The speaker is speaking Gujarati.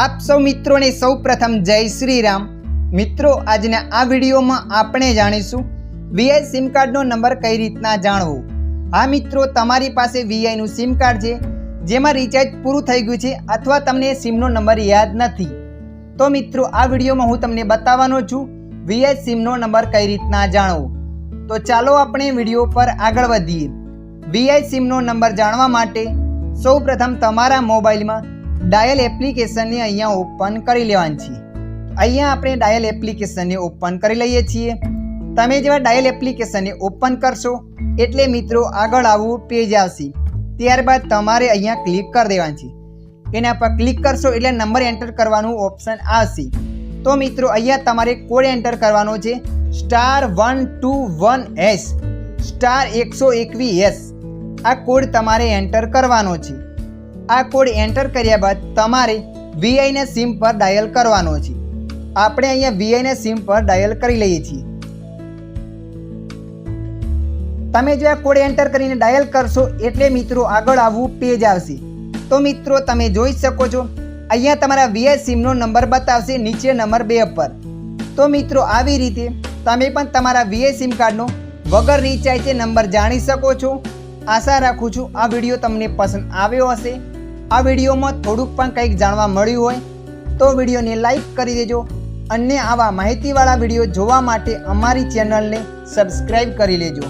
આપ સૌ મિત્રોને સૌ પ્રથમ જય શ્રી રામ। મિત્રો આજના આ વિડીયોમાં આપણે જાણીશું વીઆઈ સિમ કાર્ડનો નંબર કઈ રીતના જાણવો। હા મિત્રો, તમારી પાસે વીઆઈનું સિમ કાર્ડ છે જેમાં રિચાર્જ પૂરું થઈ ગયું છે અથવા તમને સિમનો નંબર યાદ નથી, તો મિત્રો આ વિડીયોમાં હું તમને બતાવવાનો છું વીઆઈ સિમનો નંબર કઈ રીતના જાણવો। તો ચાલો આપણે વિડીયો પર આગળ વધીએ। વીઆઈ સિમનો નંબર જાણવા માટે સૌ પ્રથમ તમારા મોબાઈલમાં ડાયલ એપ્લિકેશનને અહીંયા ઓપન કરી લેવાની છે। અહીંયા આપણે ડાયલ એપ્લિકેશનને ઓપન કરી લઈએ છીએ। તમે જેવા ડાયલ એપ્લિકેશનને ઓપન કરશો એટલે મિત્રો આગળ આવું પેજ આવશે। ત્યારબાદ તમારે અહીંયા ક્લિક કરી દેવાનું છે। એના પર ક્લિક કરશો એટલે નંબર એન્ટર કરવાનું ઓપ્શન આવશે। તો મિત્રો અહીંયા તમારે કોડ એન્ટર કરવાનો છે *121# *121#। આ કોડ તમારે એન્ટર કરવાનો છે। આ કોડ એન્ટર કર્યા બાદ તમારે વીઆઈના સિમ પર ડાયલ કરવાનો છે। આપણે અહીંયા વીઆઈના સિમ પર ડાયલ કરી લઈએ છીએ। તમે જો આ કોડ એન્ટર કરીને ડાયલ કરશો એટલે મિત્રો આગળ આવવું પેજ આવશે। તો મિત્રો તમે જોઈ શકો છો અહીંયા તમારા વીઆઈ સિમનો નંબર બતાવશે નીચે નંબર 2 પર। તો મિત્રો આવી રીતે તમે પણ તમારા વીઆઈ સિમ કાર્ડનો વગર રિચાર્જે નંબર જાણી શકો છો। આશા રાખું છું આ વિડીયો તમને પસંદ આવ્યો હશે। આ વિડીયોમાં થોડુંક પણ કંઈક જાણવા મળ્યું હોય તો વિડીયોને લાઈક કરી દેજો અને આવા માહિતીવાળા વિડીયો જોવા માટે અમારી ચેનલને સબસ્ક્રાઈબ કરી લેજો।